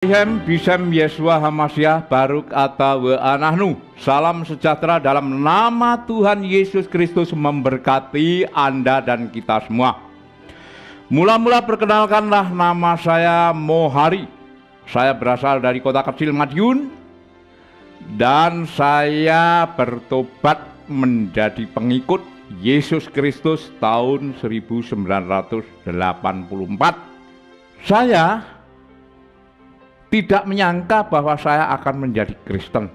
Bisem Yesua Hamasyah Baruk Atawa Anahnu. Salam sejahtera dalam nama Tuhan Yesus Kristus memberkati Anda dan kita semua. Mula-mula perkenalkanlah, nama saya Mohari. Saya berasal dari kota kecil Madiun dan saya bertobat menjadi pengikut Yesus Kristus tahun 1984. Saya tidak menyangka bahwa saya akan menjadi Kristen.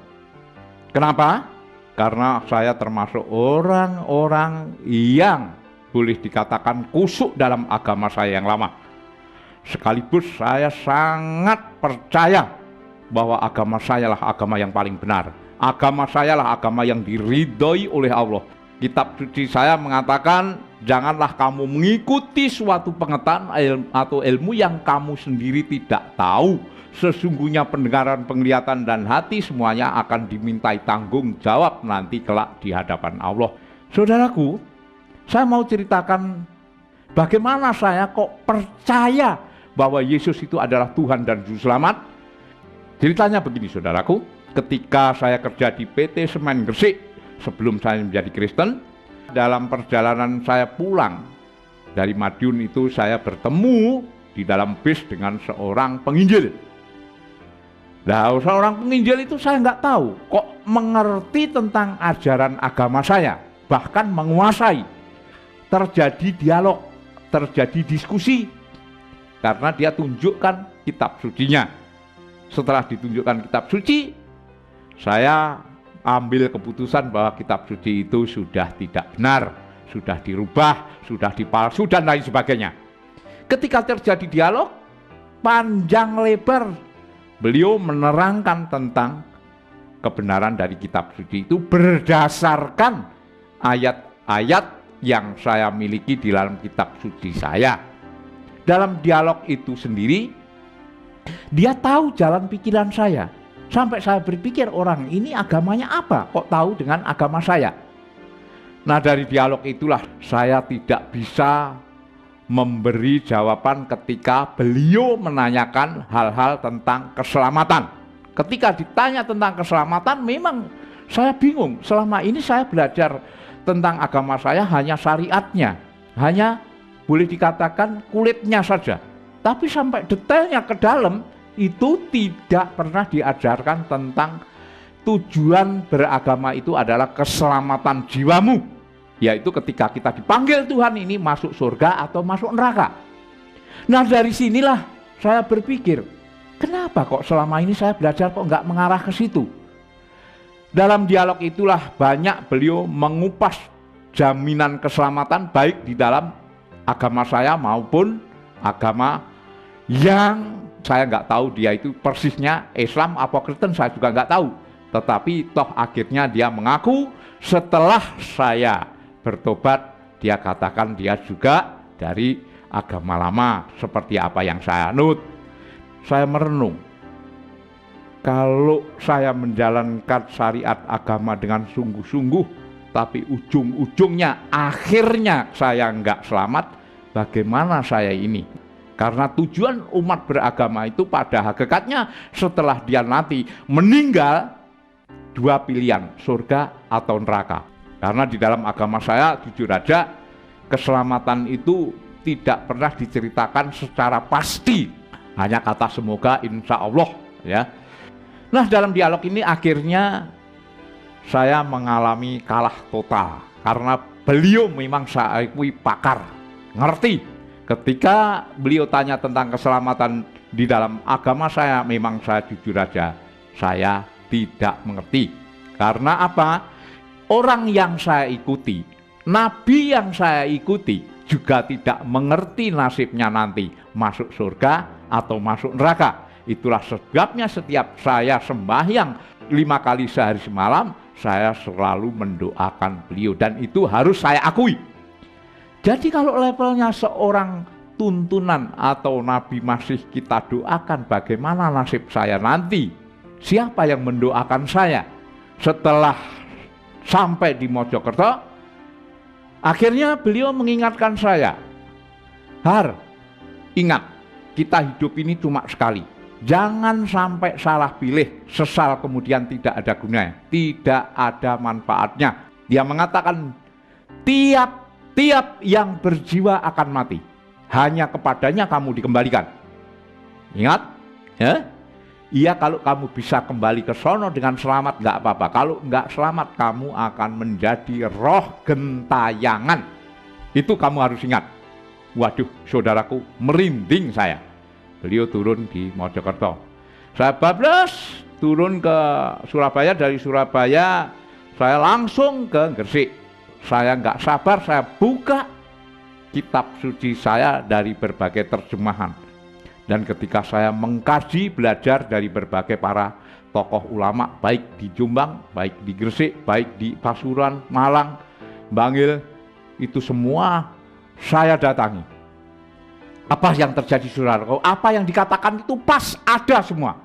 Kenapa? Karena saya termasuk orang-orang yang boleh dikatakan kusuk dalam agama saya yang lama. Sekaligus saya sangat percaya bahwa agama saya lah agama yang paling benar. Agama saya lah agama yang diridhoi oleh Allah. Kitab suci saya mengatakan, janganlah kamu mengikuti suatu pengetahuan atau ilmu yang kamu sendiri tidak tahu. Sesungguhnya pendengaran, penglihatan, dan hati semuanya akan dimintai tanggung jawab nanti kelak di hadapan Allah. Saudaraku, saya mau ceritakan bagaimana saya kok percaya bahwa Yesus itu adalah Tuhan dan Juru Selamat. Ceritanya begini, saudaraku. Ketika saya kerja di PT Semen Gresik, sebelum saya menjadi Kristen, dalam perjalanan saya pulang dari Madiun itu, saya bertemu di dalam bis dengan seorang penginjil. Nah, seorang penginjil itu saya nggak tahu kok mengerti tentang ajaran agama saya, bahkan menguasai. Terjadi dialog, terjadi diskusi, karena dia tunjukkan kitab sucinya. Setelah ditunjukkan kitab suci, saya ambil keputusan bahwa kitab suci itu sudah tidak benar, sudah dirubah, sudah dipalsu, dan lain sebagainya. Ketika terjadi dialog, panjang lebar, beliau menerangkan tentang kebenaran dari kitab suci itu berdasarkan ayat-ayat yang saya miliki di dalam kitab suci saya. Dalam dialog itu sendiri, dia tahu jalan pikiran saya. Sampai saya berpikir, orang ini agamanya apa? Kok tahu dengan agama saya? Nah, dari dialog itulah saya tidak bisa memberi jawaban ketika beliau menanyakan hal-hal tentang keselamatan. Ketika ditanya tentang keselamatan, memang saya bingung. Selama ini saya belajar tentang agama saya hanya syariatnya, hanya boleh dikatakan kulitnya saja. Tapi sampai detailnya ke dalam, itu tidak pernah diajarkan tentang tujuan beragama itu adalah keselamatan jiwamu. Yaitu ketika kita dipanggil Tuhan ini masuk surga atau masuk neraka. Nah, dari sinilah saya berpikir, kenapa kok selama ini saya belajar kok nggak mengarah ke situ. Dalam dialog itulah banyak beliau mengupas jaminan keselamatan baik di dalam agama saya maupun agama yang saya nggak tahu dia itu persisnya Islam apa Kristen, saya juga nggak tahu. Tetapi toh akhirnya dia mengaku setelah saya bertobat, dia katakan dia juga dari agama lama seperti apa yang saya anut. Saya merenung, kalau saya menjalankan syariat agama dengan sungguh-sungguh, tapi ujung-ujungnya akhirnya saya nggak selamat, bagaimana saya ini? Karena tujuan umat beragama itu pada hakikatnya setelah dia nanti meninggal, dua pilihan, surga atau neraka. Karena di dalam agama saya, jujur aja, keselamatan itu tidak pernah diceritakan secara pasti. Hanya kata semoga, insya Allah, ya. Nah, dalam dialog ini akhirnya saya mengalami kalah total. Karena beliau memang saya akui pakar, ngerti. Ketika beliau tanya tentang keselamatan di dalam agama saya, memang saya jujur aja, saya tidak mengerti. Karena apa? Orang yang saya ikuti, nabi yang saya ikuti juga tidak mengerti nasibnya nanti masuk surga atau masuk neraka. Itulah sebabnya setiap saya sembahyang 5 kali sehari semalam, saya selalu mendoakan beliau, dan itu harus saya akui. Jadi kalau levelnya seorang tuntunan atau nabi masih kita doakan, bagaimana nasib saya nanti? Siapa yang mendoakan saya? Setelah sampai di Mojokerto, akhirnya beliau mengingatkan saya, Har, ingat, kita hidup ini cuma sekali. Jangan sampai salah pilih, sesal kemudian tidak ada gunanya, tidak ada manfaatnya. Dia mengatakan tiap-tiap yang berjiwa akan mati, hanya kepadanya kamu dikembalikan. Ingat, ya? Iya, kalau kamu bisa kembali ke sono dengan selamat nggak apa-apa. Kalau nggak selamat, kamu akan menjadi roh gentayangan. Itu kamu harus ingat. Waduh, saudaraku, merinding saya. Beliau turun di Mojokerto. Saya bablas turun ke Surabaya. Dari Surabaya saya langsung ke Gresik. Saya nggak sabar, saya buka kitab suci saya dari berbagai terjemahan. Dan ketika saya mengkaji, belajar dari berbagai para tokoh ulama, baik di Jombang, baik di Gresik, baik di Pasuruan, Malang, Bangil, itu semua saya datangi. Apa yang terjadi, saudaraku? Apa yang dikatakan itu pas ada semua.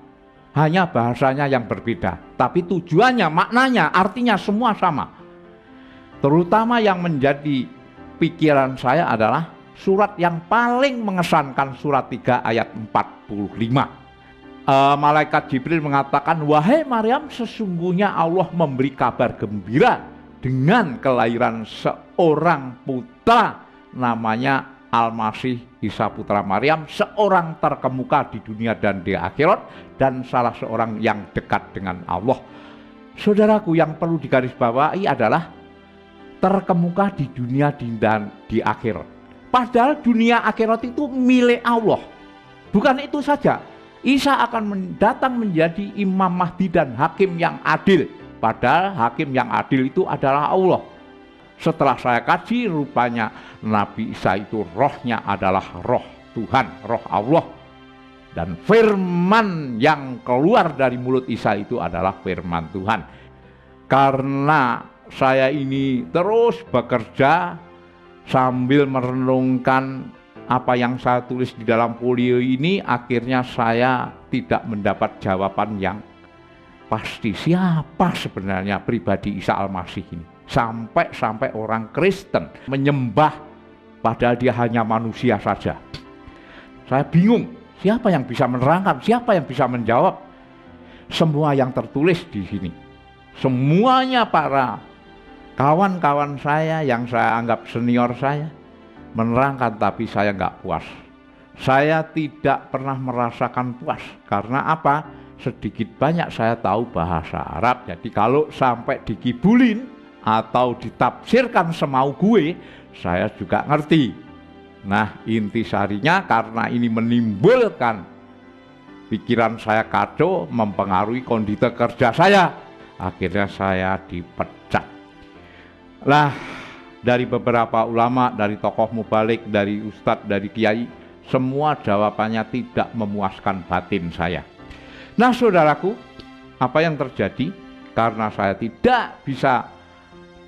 Hanya bahasanya yang berbeda. Tapi tujuannya, maknanya, artinya semua sama. Terutama yang menjadi pikiran saya adalah surat yang paling mengesankan, surat 3 ayat 45. Malaikat Jibril mengatakan, wahai Maryam, sesungguhnya Allah memberi kabar gembira dengan kelahiran seorang putra, namanya Al-Masih Isa putra Maryam, seorang terkemuka di dunia dan di akhirat, dan salah seorang yang dekat dengan Allah. Saudaraku, yang perlu digarisbawahi adalah terkemuka di dunia dan di akhirat. Padahal dunia akhirat itu milik Allah. Bukan itu saja, Isa akan datang menjadi Imam Mahdi dan Hakim yang adil. Padahal Hakim yang adil itu adalah Allah. Setelah saya kaji, rupanya Nabi Isa itu rohnya adalah roh Tuhan, roh Allah. Dan firman yang keluar dari mulut Isa itu adalah firman Tuhan. Karena saya ini terus bekerja sambil merenungkan apa yang saya tulis di dalam folio ini, akhirnya saya tidak mendapat jawaban yang pasti. Siapa sebenarnya pribadi Isa Al-Masih ini? Sampai orang Kristen menyembah padahal dia hanya manusia saja. Saya bingung, siapa yang bisa menerangkan, siapa yang bisa menjawab semua yang tertulis di sini. Semuanya para kawan-kawan saya yang saya anggap senior saya menerangkan, tapi saya nggak puas. Saya tidak pernah merasakan puas. Karena apa? Sedikit banyak saya tahu bahasa Arab. Jadi kalau sampai dikibulin atau ditafsirkan semau gue, saya juga ngerti. Nah, intisarinya karena ini menimbulkan pikiran saya kacau, mempengaruhi kondisi kerja saya, akhirnya saya dipecat. Lah, dari beberapa ulama, dari tokoh mubalik, dari ustadz, dari kiai, semua jawabannya tidak memuaskan batin saya. Nah, saudaraku, apa yang terjadi? Karena saya tidak bisa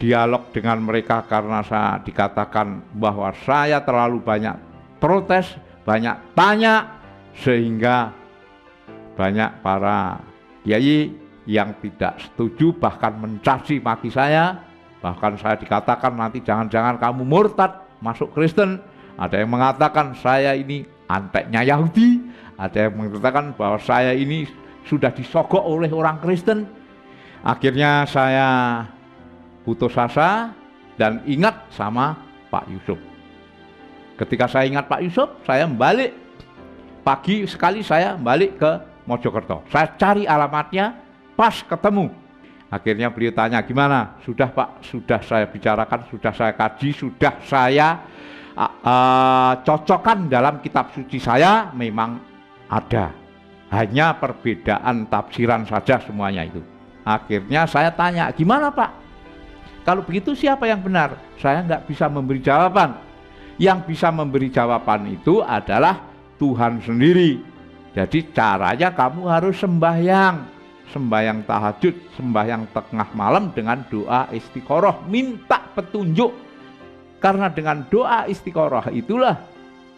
dialog dengan mereka, karena saya dikatakan bahwa saya terlalu banyak protes, banyak tanya, sehingga banyak para kiai yang tidak setuju, bahkan mencaci maki saya. Bahkan saya dikatakan nanti jangan-jangan kamu murtad, masuk Kristen. Ada yang mengatakan saya ini anteknya Yahudi, ada yang mengatakan bahwa saya ini sudah disogok oleh orang Kristen. Akhirnya saya putus asa dan ingat sama Pak Yusuf. Ketika saya ingat Pak Yusuf, saya balik. Pagi sekali saya balik ke Mojokerto. Saya cari alamatnya, pas ketemu. Akhirnya beliau tanya, gimana? Sudah Pak, sudah saya bicarakan, sudah saya kaji, sudah saya cocokkan dalam kitab suci saya, memang ada. Hanya perbedaan tafsiran saja semuanya itu. Akhirnya saya tanya, gimana Pak? Kalau begitu siapa yang benar? Saya nggak bisa memberi jawaban. Yang bisa memberi jawaban itu adalah Tuhan sendiri. Jadi caranya kamu harus sembahyang tahajud, sembahyang tengah malam dengan doa istiqoroh, minta petunjuk. Karena dengan doa istiqoroh itulah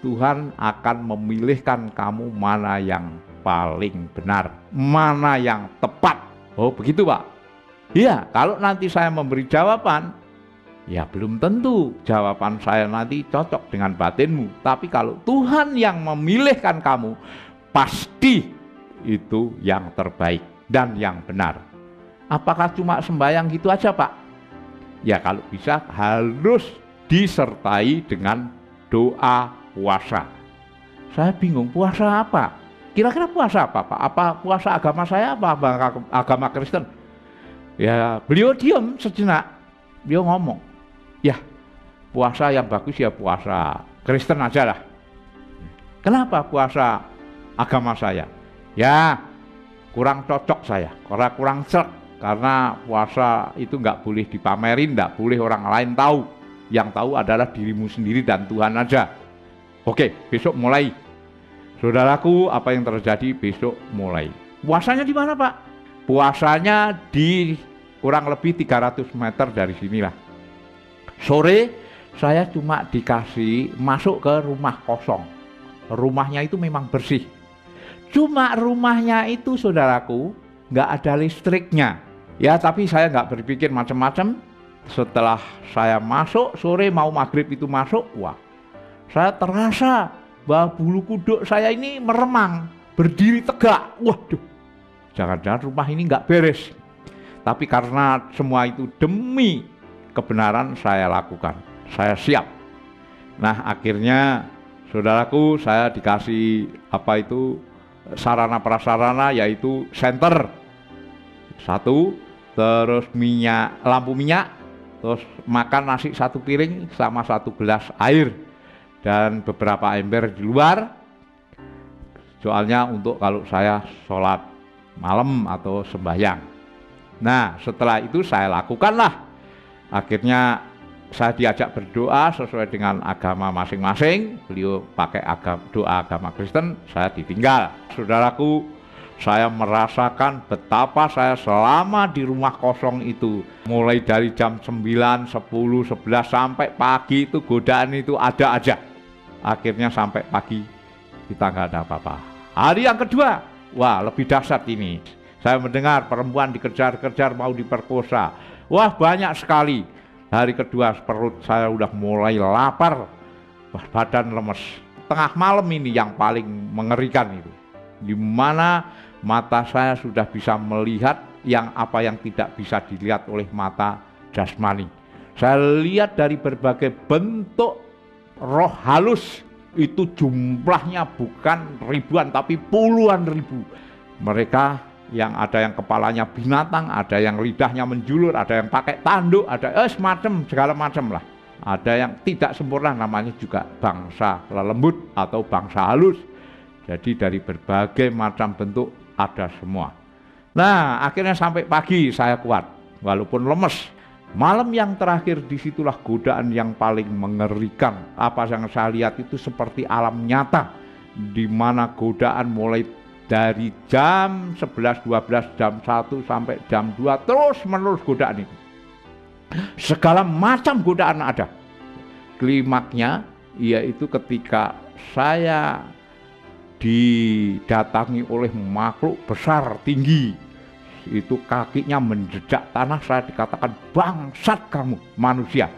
Tuhan akan memilihkan kamu mana yang paling benar, mana yang tepat. Oh begitu Pak? Iya, kalau nanti saya memberi jawaban, ya belum tentu jawaban saya nanti cocok dengan batinmu. Tapi kalau Tuhan yang memilihkan kamu, pasti itu yang terbaik dan yang benar. Apakah cuma sembahyang gitu aja, Pak? Ya kalau bisa harus disertai dengan doa puasa. Saya bingung, puasa apa? Kira-kira puasa apa, Pak? Apa puasa agama saya apa agama Kristen? Ya beliau diam sejenak. Beliau ngomong, ya puasa yang bagus ya puasa Kristen aja lah. Kenapa puasa agama saya? Ya kurang cocok saya, kurang sreg. Karena puasa itu nggak boleh dipamerin, nggak boleh orang lain tahu. Yang tahu adalah dirimu sendiri dan Tuhan aja. Oke, besok mulai. Saudaraku, apa yang terjadi besok mulai? Puasanya di mana, Pak? Puasanya di kurang lebih 300 meter dari sinilah. Sore saya cuma dikasih masuk ke rumah kosong. Rumahnya itu memang bersih. Cuma rumahnya itu, saudaraku, nggak ada listriknya. Ya, tapi saya nggak berpikir macam-macam. Setelah saya masuk, sore mau maghrib itu masuk, wah, saya terasa bahwa bulu kuduk saya ini meremang, berdiri tegak. Waduh, jangan-jangan rumah ini nggak beres. Tapi karena semua itu demi kebenaran saya lakukan, saya siap. Nah akhirnya saudaraku, saya dikasih sarana prasarana, yaitu senter satu, terus lampu minyak, terus makan nasi 1 piring sama 1 gelas air dan beberapa ember di luar, soalnya untuk kalau saya sholat malam atau sembahyang. Nah setelah itu saya lakukanlah. Akhirnya saya diajak berdoa sesuai dengan agama masing-masing. Beliau pakai doa agama Kristen, saya ditinggal. Saudaraku, saya merasakan betapa saya selama di rumah kosong itu, mulai dari jam 9, 10, 11 sampai pagi itu godaan itu ada aja. Akhirnya sampai pagi kita nggak ada apa-apa. Hari yang kedua, wah lebih dahsyat ini. Saya mendengar perempuan dikejar-kejar mau diperkosa. Wah banyak sekali. Hari kedua perut saya udah mulai lapar, badan lemes. Tengah malam ini yang paling mengerikan itu, di mana mata saya sudah bisa melihat apa yang tidak bisa dilihat oleh mata jasmani. Saya lihat dari berbagai bentuk roh halus, itu jumlahnya bukan ribuan tapi puluhan ribu. Mereka yang ada yang kepalanya binatang, ada yang lidahnya menjulur, ada yang pakai tanduk, ada segala macam lah. Ada yang tidak sempurna, namanya juga bangsa lelembut atau bangsa halus. Jadi dari berbagai macam bentuk ada semua. Nah akhirnya sampai pagi saya kuat walaupun lemes. Malam yang terakhir, disitulah godaan yang paling mengerikan. Apa yang saya lihat itu seperti alam nyata, di mana godaan mulai dari jam 11, 12, jam 1 sampai jam 2 terus menerus godaan itu. Segala macam godaan ada. Klimaknya yaitu ketika saya didatangi oleh makhluk besar tinggi, itu kakinya menjejak tanah. Saya dikatakan, bangsat kamu manusia,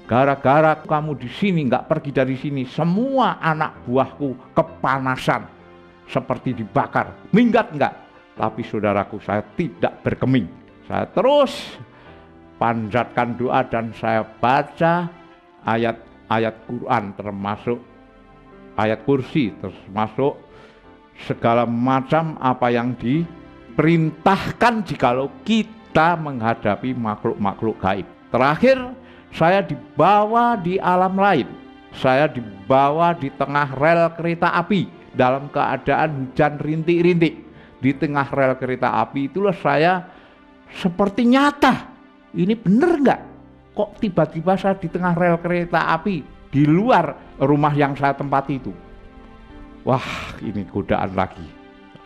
gara-gara kamu di sini nggak pergi dari sini, semua anak buahku kepanasan seperti dibakar. Minggat enggak? Tapi saudaraku, saya tidak berkeming. Saya terus panjatkan doa dan saya baca ayat-ayat Quran, termasuk ayat kursi, termasuk segala macam apa yang diperintahkan jikalau kita menghadapi makhluk-makhluk gaib. Terakhir, saya dibawa di alam lain. Saya dibawa di tengah rel kereta api dalam keadaan hujan rintik-rintik. Di tengah rel kereta api itulah saya seperti nyata. Ini bener nggak? Kok tiba-tiba saya di tengah rel kereta api di luar rumah yang saya tempati itu? Wah, ini godaan lagi.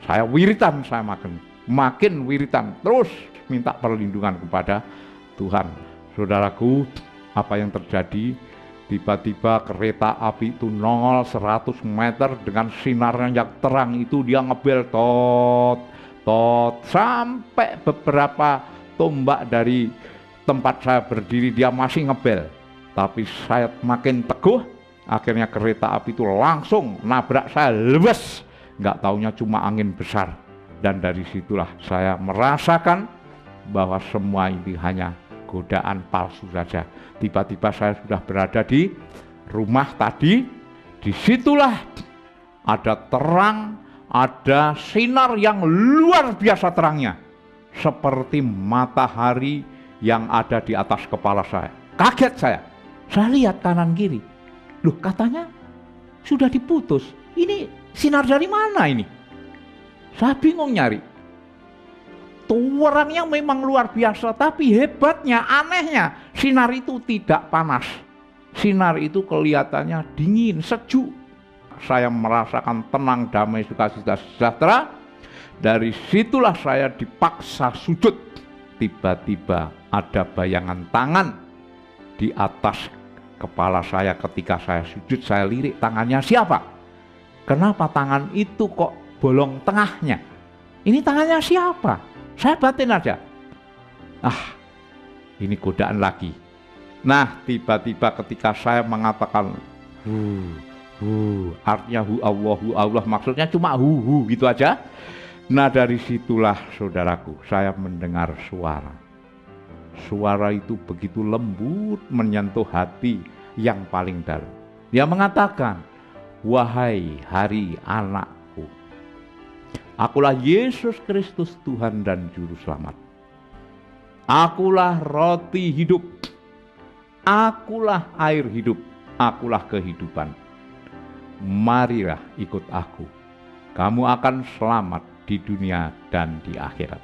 Saya wiritan, saya makin wiritan, terus minta perlindungan kepada Tuhan. Saudaraku, apa yang terjadi? Tiba-tiba kereta api itu nongol 100 meter dengan sinarnya yang terang itu, dia ngebel tot sampai beberapa tombak dari tempat saya berdiri dia masih ngebel. Tapi saya makin teguh, akhirnya kereta api itu langsung nabrak saya, lebes nggak taunya cuma angin besar. Dan dari situlah saya merasakan bahwa semua ini hanya godaan palsu saja. Tiba-tiba saya sudah berada di rumah tadi, disitulah ada terang, ada sinar yang luar biasa terangnya, seperti matahari yang ada di atas kepala saya. Kaget saya lihat kanan kiri, loh katanya sudah diputus, ini sinar dari mana ini? Saya bingung nyari. Terangnya memang luar biasa, tapi hebatnya, anehnya, sinar itu tidak panas. Sinar itu kelihatannya dingin, sejuk. Saya merasakan tenang, damai, sukacita, sejahtera. Dari situlah saya dipaksa sujud. Tiba-tiba ada bayangan tangan di atas kepala saya. Ketika saya sujud, saya lirik, tangannya siapa? Kenapa tangan itu kok bolong tengahnya? Ini tangannya siapa? Saya batin aja. Ini godaan lagi. Nah, tiba-tiba ketika saya mengatakan artinya Allah, maksudnya cuma gitu aja. Nah, dari situlah saudaraku, saya mendengar suara. Suara itu begitu lembut menyentuh hati yang paling dalam. Dia mengatakan, wahai hari anakku, akulah Yesus Kristus Tuhan dan Juru Selamat. Akulah roti hidup. Akulah air hidup. Akulah kehidupan. Marilah ikut aku. Kamu akan selamat di dunia dan di akhirat.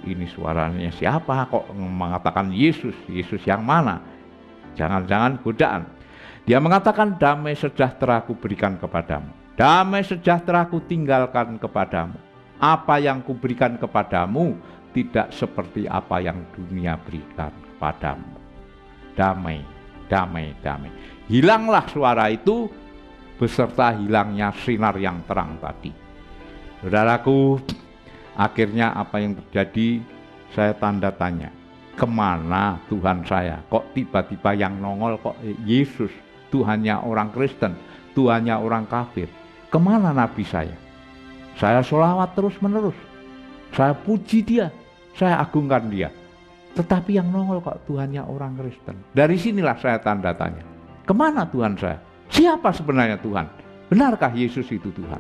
Ini suaranya siapa kok mengatakan Yesus? Yesus yang mana? Jangan-jangan godaan. Dia mengatakan, damai sejahtera aku berikan kepadamu. Damai sejahtera aku tinggalkan kepadamu. Apa yang kuberikan kepadamu tidak seperti apa yang dunia berikan kepadamu. Damai, damai, damai. Hilanglah suara itu beserta hilangnya sinar yang terang tadi. Saudaraku, akhirnya apa yang terjadi, saya tanda tanya. Kemana Tuhan saya? Kok tiba-tiba yang nongol kok Yesus? Tuhannya orang Kristen, Tuhannya orang kafir. Kemana Nabi saya? Saya sholawat terus menerus. Saya puji dia, saya agungkan dia. Tetapi yang nongol kok Tuhannya orang Kristen. Dari sinilah saya tanda tanya. Kemana Tuhan saya? Siapa sebenarnya Tuhan? Benarkah Yesus itu Tuhan?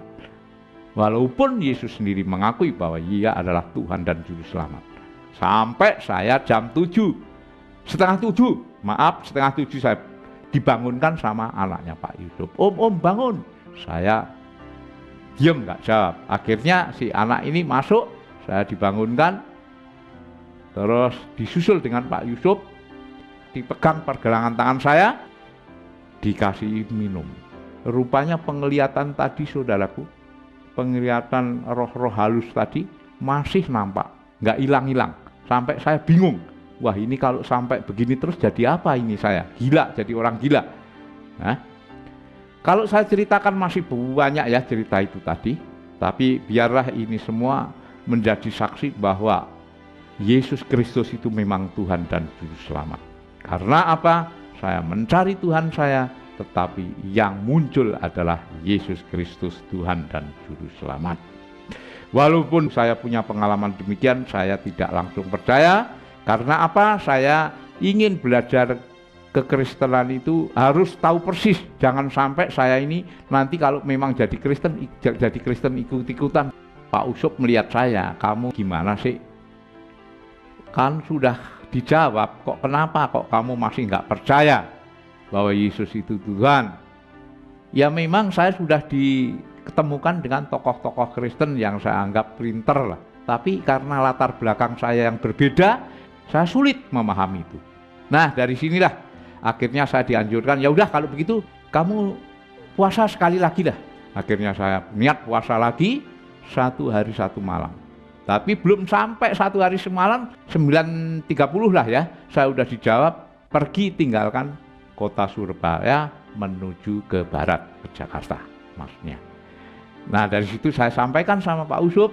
Walaupun Yesus sendiri mengakui bahwa Ia adalah Tuhan dan Juru Selamat. Sampai saya jam setengah 7 saya dibangunkan sama anaknya Pak Yusuf. Om bangun. Saya diam nggak jawab. Akhirnya si anak ini masuk, saya dibangunkan, terus disusul dengan Pak Yusuf, dipegang pergelangan tangan saya, dikasih minum. Rupanya penglihatan tadi saudaraku, penglihatan roh-roh halus tadi masih nampak, nggak hilang-hilang. Sampai saya bingung, wah ini kalau sampai begini terus jadi apa ini saya? Gila, jadi orang gila. Nah, kalau saya ceritakan masih banyak ya cerita itu tadi, tapi biarlah ini semua menjadi saksi bahwa Yesus Kristus itu memang Tuhan dan Juru Selamat. Karena apa? Saya mencari Tuhan saya, tetapi yang muncul adalah Yesus Kristus Tuhan dan Juru Selamat. Walaupun saya punya pengalaman demikian, saya tidak langsung percaya. Karena apa? Saya ingin belajar kekristenan itu harus tahu persis. Jangan sampai saya ini nanti kalau memang jadi Kristen ikut-ikutan. Pak Usop melihat saya, kamu gimana sih? Kan sudah dijawab, kok kenapa kok kamu masih nggak percaya bahwa Yesus itu Tuhan? Ya memang saya sudah diketemukan dengan tokoh-tokoh Kristen yang saya anggap pinter lah. Tapi karena latar belakang saya yang berbeda, saya sulit memahami itu. Nah dari sinilah akhirnya saya dianjurkan, ya udah kalau begitu kamu puasa sekali lagi lah. Akhirnya saya niat puasa lagi 1 hari 1 malam. Tapi belum sampai 1 hari semalam, 9.30 lah ya, saya udah dijawab, pergi tinggalkan kota Surabaya menuju ke barat, ke Jakarta maksudnya. Nah dari situ saya sampaikan sama Pak Usop,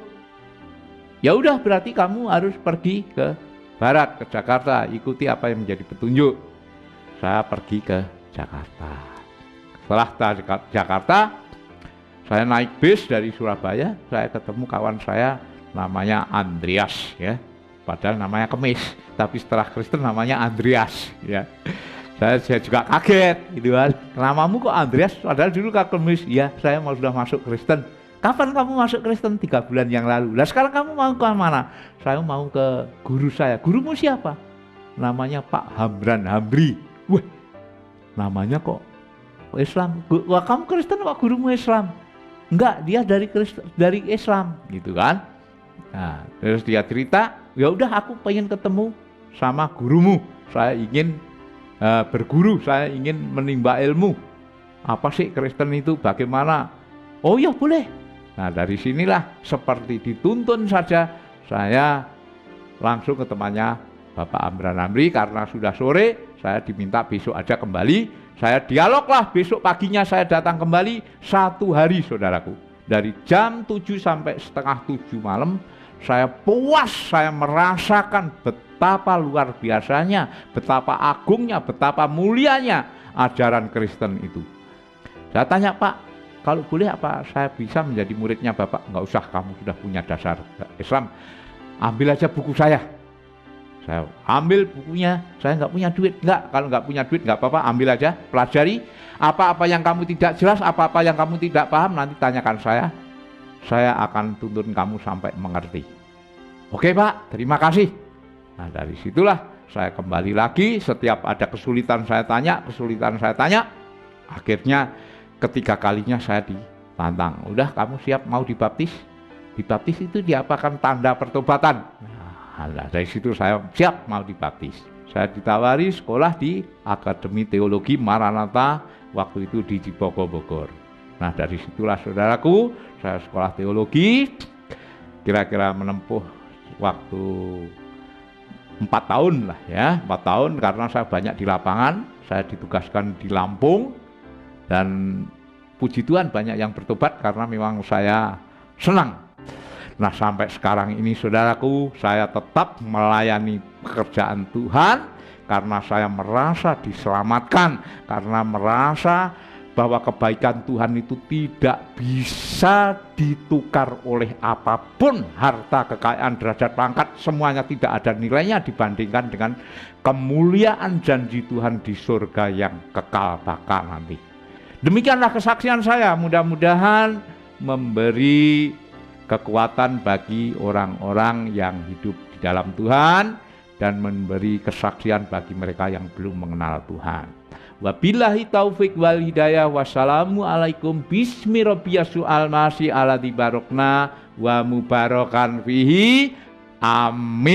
ya udah berarti kamu harus pergi ke barat, ke Jakarta, ikuti apa yang menjadi petunjuk. Saya pergi ke Jakarta. Setelah Jakarta, Saya naik bis dari Surabaya, saya ketemu kawan saya namanya Andreas ya. Padahal namanya Kemis, tapi setelah Kristen namanya Andreas ya. Saya juga kaget gitu kan. Namamu kok Andreas? Padahal dulu Kak Kemis. Ya, saya sudah masuk Kristen. Kapan kamu masuk Kristen? 3 bulan yang lalu. Lah sekarang kamu mau ke mana? Saya mau ke guru saya. Gurumu siapa? Namanya Pak Hamran Hamri. Wah, namanya kok Islam. Wah, kamu Kristen kok gurumu Islam? Enggak, dia dari Islam gitu kan. Nah, terus dia cerita, ya udah aku pengen ketemu sama gurumu. Saya ingin berguru, saya ingin menimba ilmu. Apa sih Kristen itu? Bagaimana? Oh ya boleh. Nah dari sinilah seperti dituntun saja saya langsung ke temannya Bapak Amran Amri karena sudah sore saya diminta besok aja kembali. Saya dialoglah besok paginya saya datang kembali 1 hari saudaraku. Dari jam 7 sampai setengah 7 malam saya puas, saya merasakan betapa luar biasanya, betapa agungnya, betapa mulianya ajaran Kristen itu. Saya tanya, Pak, kalau boleh apa saya bisa menjadi muridnya Bapak? Enggak usah, kamu sudah punya dasar Islam. Ambil aja buku saya. Saya ambil bukunya, saya nggak punya duit. Enggak, kalau nggak punya duit nggak apa-apa, ambil aja, pelajari. Apa-apa yang kamu tidak jelas, apa-apa yang kamu tidak paham, nanti tanyakan saya akan tuntun kamu sampai mengerti. Oke Pak, terima kasih. Nah dari situlah saya kembali lagi, setiap ada kesulitan saya tanya. Akhirnya ketiga kalinya saya ditantang. Udah, kamu siap mau dibaptis? Dibaptis itu diapakan tanda pertobatan. Nah dari situ saya siap mau dibaptis. Saya ditawari sekolah di Akademi Teologi Maranatha, waktu itu di Cibogo, Bogor. Nah dari situlah saudaraku, saya sekolah teologi, kira-kira menempuh waktu 4 tahun lah ya, 4 tahun karena saya banyak di lapangan, saya ditugaskan di Lampung, dan puji Tuhan banyak yang bertobat karena memang saya senang. Nah sampai sekarang ini saudaraku, saya tetap melayani pekerjaan Tuhan karena saya merasa diselamatkan, karena merasa bahwa kebaikan Tuhan itu tidak bisa ditukar oleh apapun, harta, kekayaan, derajat, pangkat, semuanya tidak ada nilainya dibandingkan dengan kemuliaan janji Tuhan di surga yang kekal bakal nanti. Demikianlah kesaksian saya, mudah-mudahan memberi kekuatan bagi orang-orang yang hidup di dalam Tuhan dan memberi kesaksian bagi mereka yang belum mengenal Tuhan. Wabillahi taufik wal hidayah. Wassalamualaikum bismi rabbiyas al-masih ala dibarokna wa mubarakan fihi. Amin.